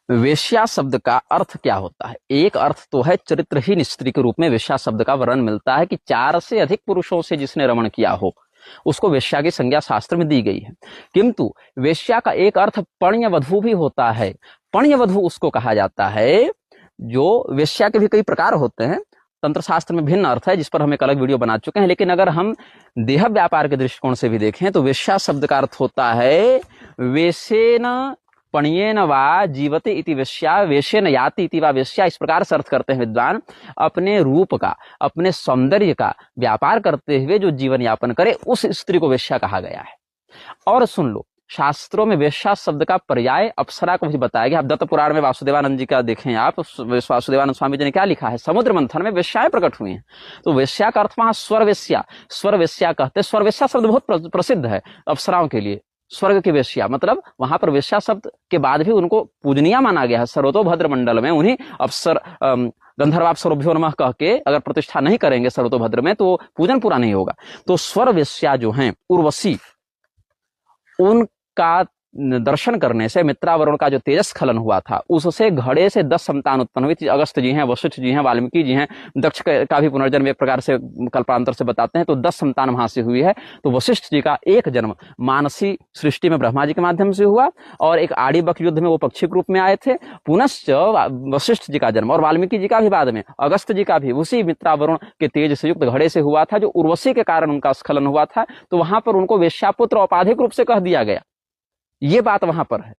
वेश्या शब्द का अर्थ क्या होता है? एक अर्थ तो है चरित्रहीन स्त्री के रूप में वेश्या शब्द का वर्णन मिलता है कि 4 से अधिक पुरुषों से जिसने रमण किया हो उसको वेश्या की संज्ञा शास्त्र में दी गई है। किंतु वेश्या का एक अर्थ पण्यवधू भी होता है। पण्यवधू उसको कहा जाता है जो वेश्या के भी कई प्रकार होते हैं, तंत्र शास्त्र में भिन्न अर्थ है जिस पर हम एक अलग वीडियो बना चुके हैं। लेकिन अगर हम देह व्यापार के दृष्टिकोण से भी देखें तो वेश्या शब्द का अर्थ होता है वेशेन पण्येन वा जीवते इति वेश्या वेशेन याति इति वा वेश्या। इस प्रकार से अर्थ करते हैं विद्वान, अपने रूप का, अपने सौंदर्य का व्यापार करते हुए जो जीवन यापन करे उस स्त्री को वेश्या कहा गया है। और सुन लो, शास्त्रों में वेश्या शब्द का पर्याय अप्सरा को भी बताया गया। आप दत्त पुराण में वासुदेवानंद जी का देखें, आप वासुदेवानंद स्वामी जी ने क्या लिखा है, समुद्र मंथन में वेश्याएं प्रकट हुई हैं। तो वेश्या का अर्थ वहां स्वर वेश्या, स्वर वेश्या कहते हैं। स्वर वेश्या शब्द बहुत प्रसिद्ध है अप्सराओं के लिए। स्वर्ग की वेश्या मतलब वहां पर वेश्या शब्द के बाद भी उनको पूजनीय माना गया है। सर्वतोभद्र मंडल में उन्हीं अप्सर गंधर्वाप्सरोभ्यो नमः कह के अगर प्रतिष्ठा नहीं करेंगे सर्वतोभद्र में तो पूजन पूरा नहीं होगा। तो स्वर वेश्या जो हैं उर्वशी, उनका दर्शन करने से मित्रावरुण का जो तेजस्खलन हुआ था उससे घड़े से 10 संतान उत्पन्न हुई थी। अगस्त जी हैं, वशिष्ठ जी हैं, वाल्मीकि जी हैं, दक्ष का भी पुनर्जन्म एक प्रकार से कल्पांतर से बताते हैं। तो 10 संतान वहां से हुई है। तो वशिष्ठ जी का एक जन्म मानसी सृष्टि में ब्रह्मा जी के माध्यम से हुआ और एक आड़ी बक युद्ध में वो पक्षी के रूप में आए थे। पुनश्च वशिष्ठ जी का जन्म और वाल्मीकि जी का भी बाद में, अगस्त जी का भी उसी मित्रावरुण के तेज से युक्त घड़े से हुआ था जो उर्वशी के कारण उनका स्खलन हुआ था। तो वहां पर उनको वेश्यापुत्र औपाधिक रूप से कह दिया गया। ये बात वहां पर है।